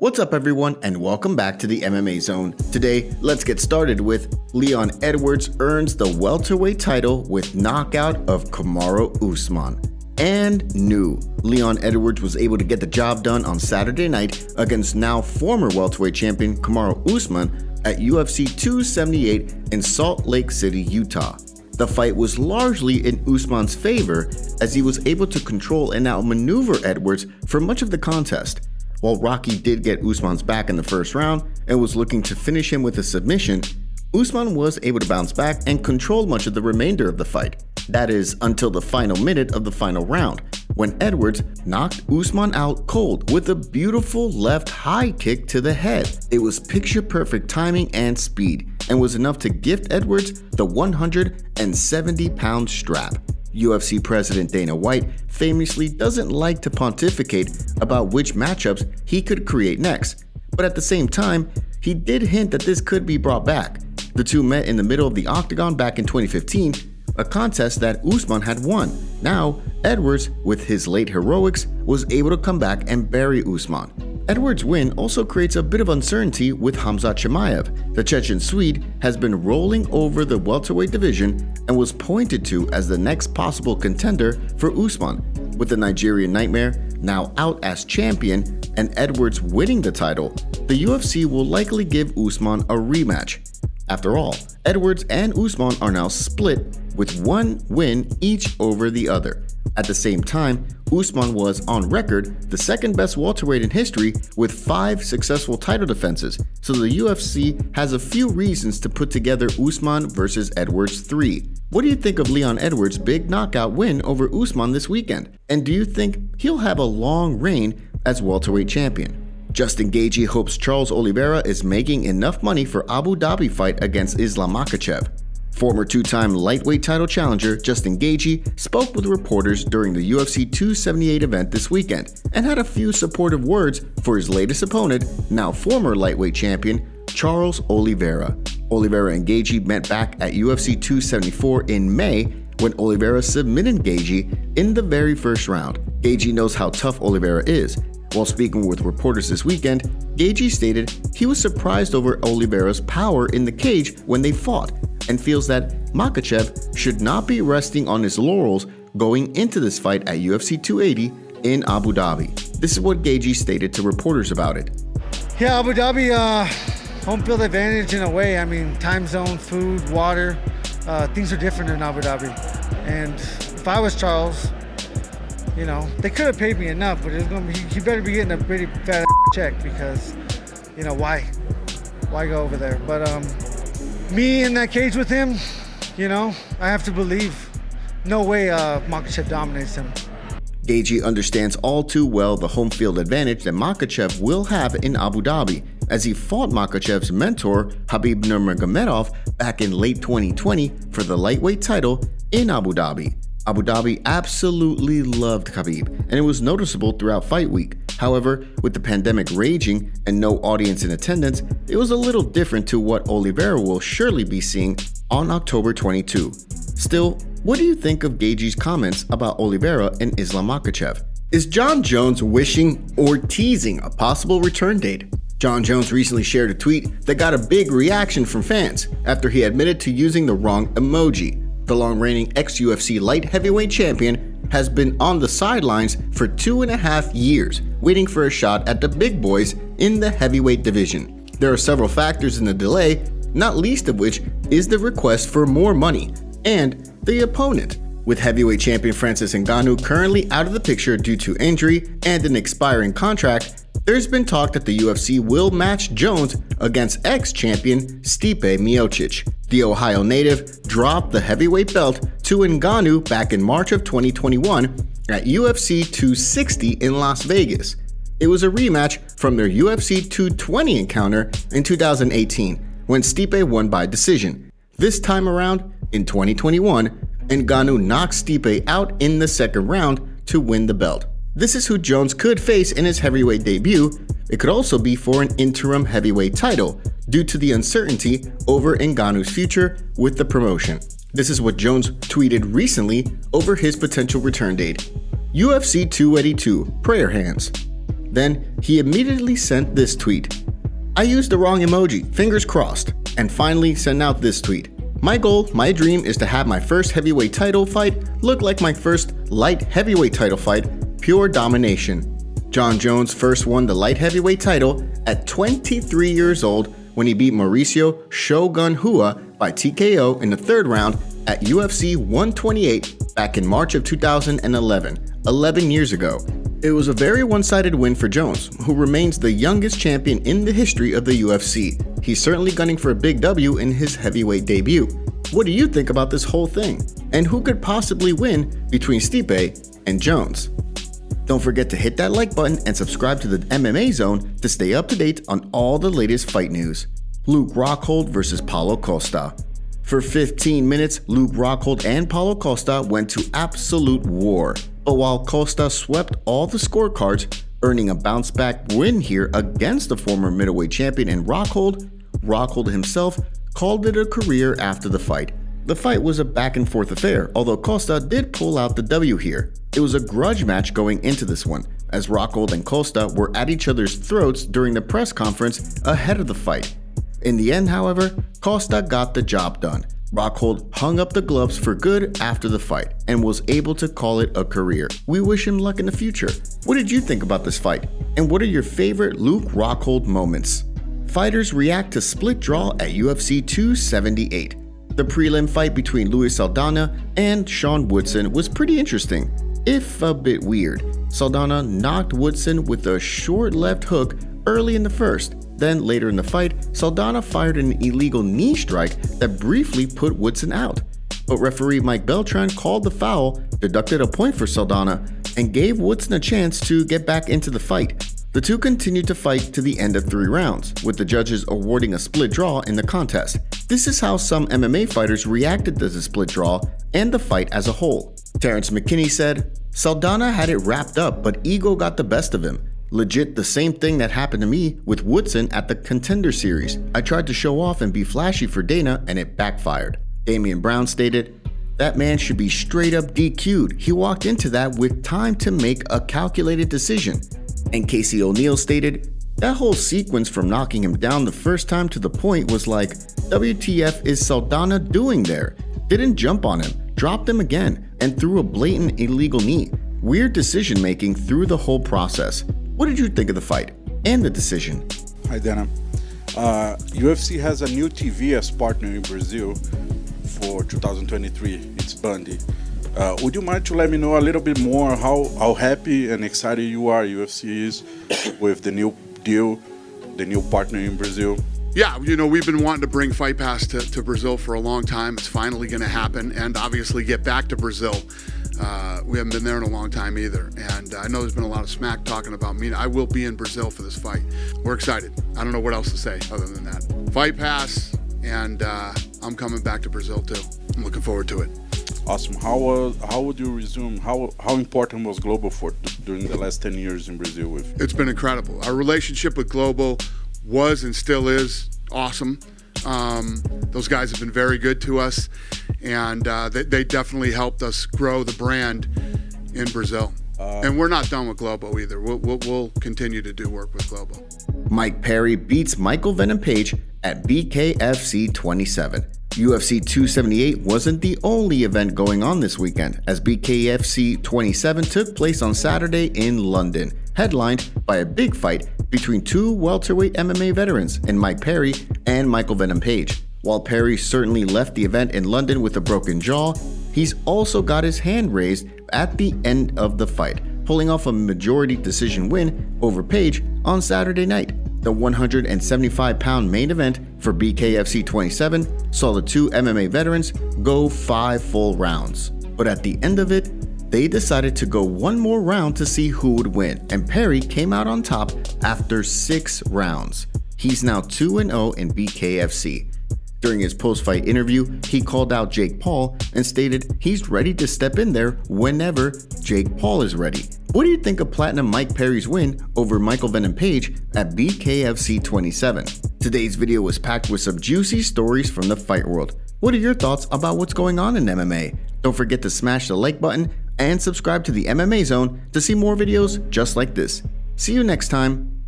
What's up everyone and welcome back to the MMA Zone. Today, let's get started with Leon Edwards earns the welterweight title with knockout of Kamaru Usman. And new, Leon Edwards was able to get the job done on Saturday night against now former welterweight champion Kamaru Usman at UFC 278 in Salt Lake City, Utah. The fight was largely in Usman's favor as he was able to control and outmaneuver Edwards for much of the contest. While Rocky did get Usman's back in the first round and was looking to finish him with a submission, Usman was able to bounce back and control much of the remainder of the fight. That is, until the final minute of the final round, when Edwards knocked Usman out cold with a beautiful left high kick to the head. It was picture-perfect timing and speed, and was enough to gift Edwards the 170-pound strap. UFC President Dana White famously doesn't like to pontificate about which matchups he could create next, but at the same time, he did hint that this could be brought back. The two met in the middle of the octagon back in 2015, a contest that Usman had won. Now, Edwards, with his late heroics, was able to come back and bury Usman. Edwards' win also creates a bit of uncertainty with Khamzat Chimaev. The Chechen Swede has been rolling over the welterweight division and was pointed to as the next possible contender for Usman. With the Nigerian Nightmare now out as champion and Edwards winning the title, the UFC will likely give Usman a rematch. After all, Edwards and Usman are now split with one win each over the other. At the same time, Usman was, on record, the second best welterweight in history with 5 successful title defenses, so the UFC has a few reasons to put together Usman vs. Edwards 3. What do you think of Leon Edwards' big knockout win over Usman this weekend? And do you think he'll have a long reign as welterweight champion? Justin Gaethje hopes Charles Oliveira is making enough money for Abu Dhabi fight against Islam Makhachev. Former two-time lightweight title challenger Justin Gaethje spoke with reporters during the UFC 278 event this weekend and had a few supportive words for his latest opponent, now former lightweight champion Charles Oliveira. Oliveira and Gaethje met back at UFC 274 in May when Oliveira submitted Gaethje in the very first round. Gaethje knows how tough Oliveira is. While speaking with reporters this weekend, Gaethje stated he was surprised over Oliveira's power in the cage when they fought and feels that Makhachev should not be resting on his laurels going into this fight at UFC 280 in Abu Dhabi. This is what Gaethje stated to reporters about it. Yeah, Abu Dhabi, home field advantage in a way. I mean, time zone, food, water, things are different in Abu Dhabi. And if I was Charles, you know, they could have paid me enough, but it's gonna be, he better be getting a pretty fat check because, you know, why go over there? But me in that cage with him, you know, I have to believe. No way Makhachev dominates him. Gaethje understands all too well the home field advantage that Makhachev will have in Abu Dhabi, as he fought Makhachev's mentor Khabib Nurmagomedov back in late 2020 for the lightweight title in Abu Dhabi. Abu Dhabi absolutely loved Khabib, and it was noticeable throughout fight week. However, with the pandemic raging and no audience in attendance, it was a little different to what Oliveira will surely be seeing on October 22. Still, what do you think of Gaethje's comments about Oliveira and Islam Makhachev? Is Jon Jones wishing or teasing a possible return date? Jon Jones recently shared a tweet that got a big reaction from fans after he admitted to using the wrong emoji. The long-reigning ex-UFC light heavyweight champion has been on the sidelines for 2.5 years, waiting for a shot at the big boys in the heavyweight division. There are several factors in the delay, not least of which is the request for more money and the opponent. With heavyweight champion Francis Ngannou currently out of the picture due to injury and an expiring contract, there's been talk that the UFC will match Jones against ex-champion Stipe Miocic. The Ohio native dropped the heavyweight belt to Ngannou back in March of 2021 at UFC 260 in Las Vegas. It was a rematch from their UFC 220 encounter in 2018 when Stipe won by decision. This time around, in 2021, Ngannou knocked Stipe out in the second round to win the belt. This is who Jones could face in his heavyweight debut. It could also be for an interim heavyweight title due to the uncertainty over Ngannou's future with the promotion. This is what Jones tweeted recently over his potential return date. UFC 282, prayer hands. Then he immediately sent this tweet. I used the wrong emoji, fingers crossed. And finally sent out this tweet. My goal, my dream is to have my first heavyweight title fight look like my first light heavyweight title fight, pure domination. Jon Jones first won the light heavyweight title at 23 years old when he beat Mauricio Shogun Rua by TKO in the third round at UFC 128 back in March of 2011, 11 years ago. It was a very one-sided win for Jones, who remains the youngest champion in the history of the UFC. He's certainly gunning for a big W in his heavyweight debut. What do you think about this whole thing? And who could possibly win between Stipe and Jones? Don't forget to hit that like button and subscribe to the MMA Zone to stay up to date on all the latest fight news. Luke Rockhold versus Paulo Costa. For 15 minutes, Luke Rockhold and Paulo Costa went to absolute war. But while Costa swept all the scorecards, earning a bounce-back win here against the former middleweight champion in Rockhold himself called it a career after the fight. The fight was a back-and-forth affair, although Costa did pull out the W here. It was a grudge match going into this one, as Rockhold and Costa were at each other's throats during the press conference ahead of the fight. In the end, however, Costa got the job done. Rockhold hung up the gloves for good after the fight and was able to call it a career. We wish him luck in the future. What did you think about this fight? And what are your favorite Luke Rockhold moments? Fighters react to split draw at UFC 278. The prelim fight between Luis Saldana and Sean Woodson was pretty interesting, if a bit weird. Saldana knocked Woodson with a short left hook early in the first. Then later in the fight, Saldana fired an illegal knee strike that briefly put Woodson out. But referee Mike Beltran called the foul, deducted a point for Saldana, and gave Woodson a chance to get back into the fight. The two continued to fight to the end of 3 rounds, with the judges awarding a split draw in the contest. This is how some MMA fighters reacted to the split draw and the fight as a whole. Terrence McKinney said, Saldana had it wrapped up, but ego got the best of him. Legit the same thing that happened to me with Woodson at the Contender Series. I tried to show off and be flashy for Dana and it backfired. Damian Brown stated, that man should be straight up DQ'd. He walked into that with time to make a calculated decision. And Casey O'Neill stated, that whole sequence from knocking him down the first time to the point was like, WTF is Saldana doing there? Didn't jump on him, dropped him again, and threw a blatant illegal knee. Weird decision making through the whole process. What did you think of the fight and the decision? Hi, Dana. UFC has a new TV as partner in Brazil for 2023. It's Bundy. Would you mind to let me know a little bit more how happy and excited you are UFC is with the new deal, the new partner in Brazil? Yeah, we've been wanting to bring Fight Pass to Brazil for a long time. It's finally going to happen, and obviously get back to Brazil. We haven't been there in a long time either, and I know there's been a lot of smack talking about me. I will be in Brazil for this fight. We're excited. I don't know what else to say other than that. Fight Pass, and I'm coming back to Brazil too. I'm looking forward to it. Awesome. How would you resume? How important was Globo during the last 10 years in Brazil? It's been incredible. Our relationship with Globo was and still is awesome. Those guys have been very good to us, and they definitely helped us grow the brand in Brazil. And we're not done with Globo either. We'll continue to do work with Globo. Mike Perry beats Michael Venom Page at BKFC 27. UFC 278 wasn't the only event going on this weekend, as BKFC 27 took place on Saturday in London, headlined by a big fight between 2 welterweight MMA veterans in Mike Perry and Michael Venom Page. While Perry certainly left the event in London with a broken jaw, he's also got his hand raised at the end of the fight, pulling off a majority decision win over Page on Saturday night. The 175-pound main event for BKFC 27 saw the 2 MMA veterans go 5 full rounds. But at the end of it, they decided to go one more round to see who would win, and Perry came out on top after 6 rounds. He's now 2-0 in BKFC. During his post-fight interview, he called out Jake Paul and stated he's ready to step in there whenever Jake Paul is ready. What do you think of Platinum Mike Perry's win over Michael Venom Page at BKFC 27? Today's video was packed with some juicy stories from the fight world. What are your thoughts about what's going on in MMA? Don't forget to smash the like button and subscribe to the MMA Zone to see more videos just like this. See you next time.